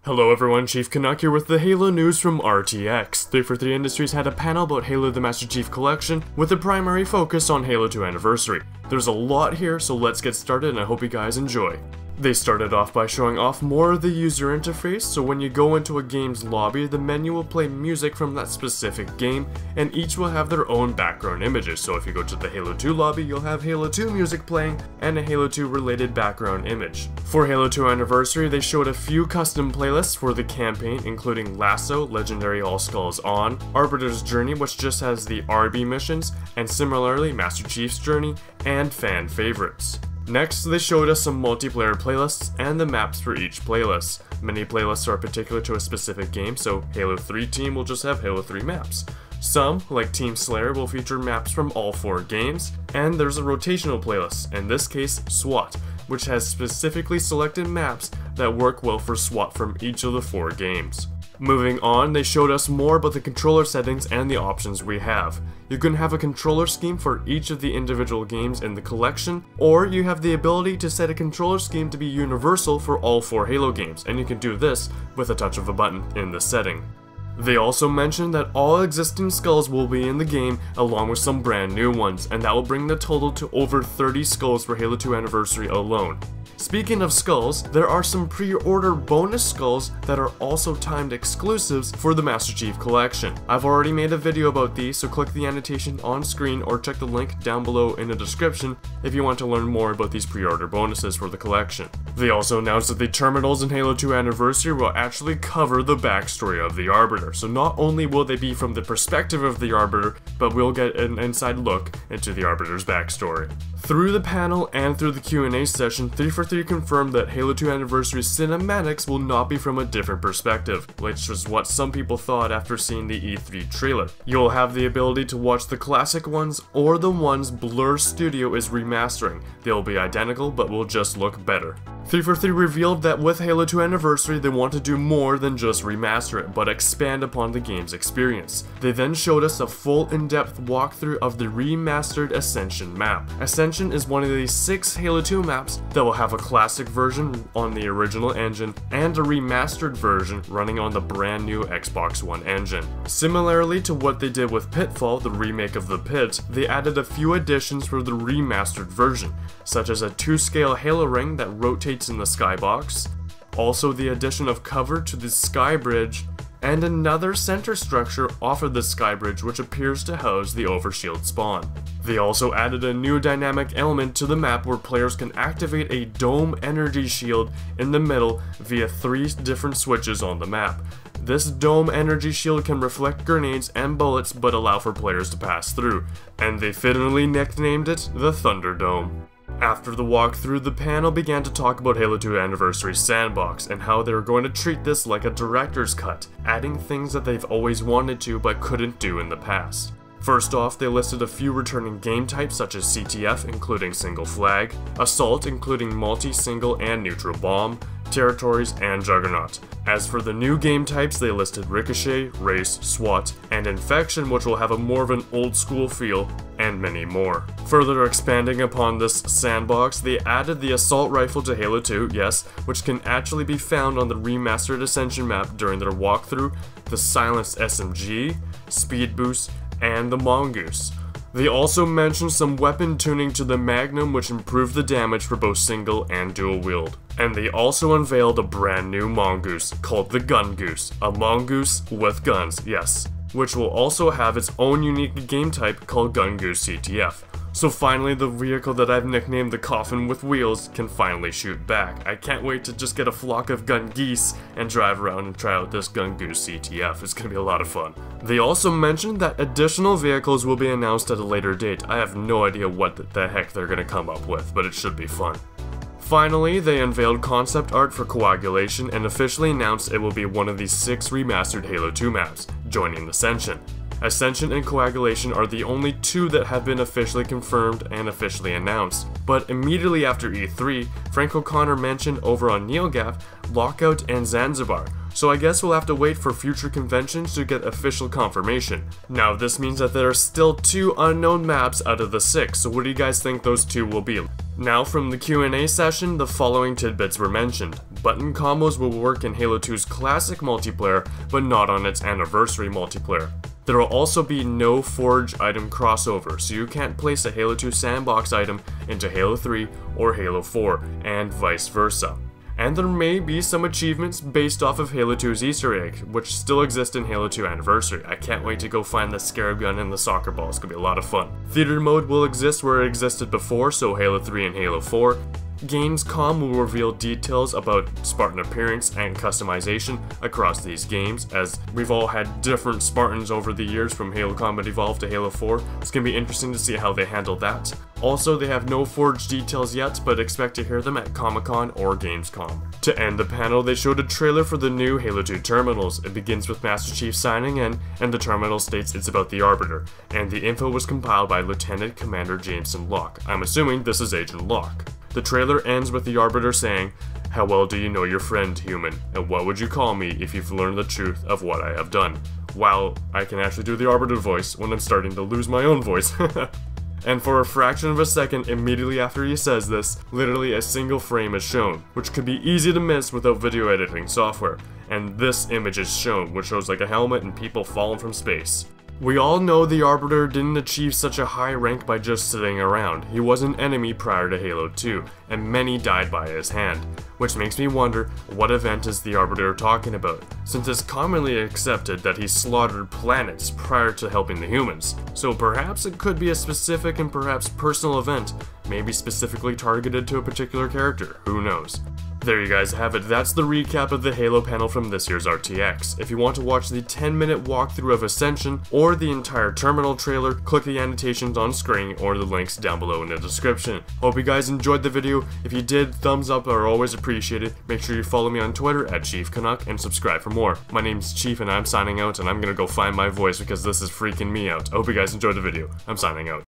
Hello everyone, Chief Canuck here with the Halo news from RTX. 343 Industries had a panel about Halo the Master Chief Collection with a primary focus on Halo 2 Anniversary. There's a lot here, so let's get started and I hope you guys enjoy. They started off by showing off more of the user interface, so when you go into a game's lobby, the menu will play music from that specific game, and each will have their own background images. So if you go to the Halo 2 lobby, you'll have Halo 2 music playing, and a Halo 2 related background image. For Halo 2 Anniversary, they showed a few custom playlists for the campaign, including Lasso, Legendary All Skulls On, Arbiter's Journey, which just has the RB missions, and similarly Master Chief's Journey, and fan favorites. Next, they showed us some multiplayer playlists and the maps for each playlist. Many playlists are particular to a specific game, so Halo 3 Team will just have Halo 3 maps. Some, like Team Slayer, will feature maps from all 4 games, and there's a rotational playlist, in this case SWAT, which has specifically selected maps that work well for SWAT from each of the 4 games. Moving on, they showed us more about the controller settings and the options we have. You can have a controller scheme for each of the individual games in the collection, or you have the ability to set a controller scheme to be universal for all 4 Halo games, and you can do this with a touch of a button in the setting. They also mentioned that all existing skulls will be in the game along with some brand new ones, and that will bring the total to over 30 skulls for Halo 2 Anniversary alone. Speaking of skulls, there are some pre-order bonus skulls that are also timed exclusives for the Master Chief Collection. I've already made a video about these, so click the annotation on screen or check the link down below in the description if you want to learn more about these pre-order bonuses for the collection. They also announced that the terminals in Halo 2 Anniversary will actually cover the backstory of the Arbiter, so not only will they be from the perspective of the Arbiter, but we'll get an inside look into the Arbiter's backstory. Through the panel and through the Q&A session, 343 confirmed that Halo 2 Anniversary cinematics will not be from a different perspective, which was what some people thought after seeing the E3 trailer. You'll have the ability to watch the classic ones or the ones Blur Studio is remastering. They'll be identical, but will just look better. 343 revealed that with Halo 2 Anniversary, they want to do more than just remaster it, but expand upon the game's experience. They then showed us a full in-depth walkthrough of the Remastered Ascension Map. Ascension is one of the 6 Halo 2 maps that will have a classic version on the original engine and a remastered version running on the brand new Xbox One engine. Similarly to what they did with Pitfall, the remake of the Pit, they added a few additions for the remastered version, such as a 2-scale Halo ring that rotates in the skybox, also the addition of cover to the sky bridge, and another center structure off of the sky bridge which appears to house the overshield spawn. They also added a new dynamic element to the map where players can activate a dome energy shield in the middle via 3 different switches on the map. This dome energy shield can reflect grenades and bullets but allow for players to pass through, and they fittingly nicknamed it the Thunderdome. After the walkthrough, the panel began to talk about Halo 2 Anniversary Sandbox and how they were going to treat this like a director's cut, adding things that they've always wanted to but couldn't do in the past. First off, they listed a few returning game types such as CTF including single flag, Assault including multi, single, and neutral bomb, Territories, and Juggernaut. As for the new game types, they listed Ricochet, Race, SWAT, and Infection, which will have a more of an old school feel, and many more. Further expanding upon this sandbox, they added the Assault Rifle to Halo 2, yes, which can actually be found on the Remastered Ascension Map during their walkthrough, the Silenced SMG, Speed Boost, and the Mongoose. They also mentioned some weapon tuning to the Magnum which improved the damage for both single and dual wield. And they also unveiled a brand new Mongoose called the Gungoose, a mongoose with guns, yes, which will also have its own unique game type called Gungoose CTF. So finally, the vehicle that I've nicknamed the Coffin with Wheels can finally shoot back. I can't wait to just get a flock of gun geese and drive around and try out this Gungoose CTF. It's gonna be a lot of fun. They also mentioned that additional vehicles will be announced at a later date. I have no idea what the heck they're gonna come up with, but it should be fun. Finally, they unveiled concept art for Coagulation and officially announced it will be one of the 6 remastered Halo 2 maps, joining Ascension. Ascension and Coagulation are the only 2 that have been officially confirmed and officially announced, but immediately after E3, Frank O'Connor mentioned over on NeoGAF, Lockout and Zanzibar, so I guess we'll have to wait for future conventions to get official confirmation. Now this means that there are still 2 unknown maps out of the 6, so what do you guys think those 2 will be? Now from the Q&A session, the following tidbits were mentioned. Button combos will work in Halo 2's classic multiplayer, but not on its anniversary multiplayer. There will also be no Forge item crossover, so you can't place a Halo 2 sandbox item into Halo 3 or Halo 4, and vice versa. And there may be some achievements based off of Halo 2's Easter egg, which still exist in Halo 2 Anniversary. I can't wait to go find the scarab gun and the soccer ball, it's gonna be a lot of fun. Theater mode will exist where it existed before, so Halo 3 and Halo 4. Gamescom will reveal details about Spartan appearance and customization across these games, as we've all had different Spartans over the years from Halo Combat Evolved to Halo 4. It's gonna be interesting to see how they handle that. Also, they have no Forge details yet, but expect to hear them at Comic-Con or Gamescom. To end the panel, they showed a trailer for the new Halo 2 terminals. It begins with Master Chief signing in, and the terminal states it's about the Arbiter, and the info was compiled by Lieutenant Commander Jameson Locke. I'm assuming this is Agent Locke. The trailer ends with the Arbiter saying, "How well do you know your friend, human? And what would you call me if you've learned the truth of what I have done?" Wow, I can actually do the Arbiter voice when I'm starting to lose my own voice. And for a fraction of a second immediately after he says this, literally a single frame is shown, which could be easy to miss without video editing software. And this image is shown, which shows like a helmet and people falling from space. We all know the Arbiter didn't achieve such a high rank by just sitting around. He was an enemy prior to Halo 2, and many died by his hand. Which makes me wonder, what event is the Arbiter talking about, since it's commonly accepted that he slaughtered planets prior to helping the humans. So perhaps it could be a specific and perhaps personal event, maybe specifically targeted to a particular character, who knows. There you guys have it, that's the recap of the Halo panel from this year's RTX. If you want to watch the 10-minute walkthrough of Ascension, or the entire terminal trailer, click the annotations on screen or the links down below in the description. Hope you guys enjoyed the video. If you did, thumbs up are always appreciated. Make sure you follow me on Twitter at Chief Canuck and subscribe for more. My name's Chief and I'm signing out, and I'm gonna go find my voice because this is freaking me out. I hope you guys enjoyed the video. I'm signing out.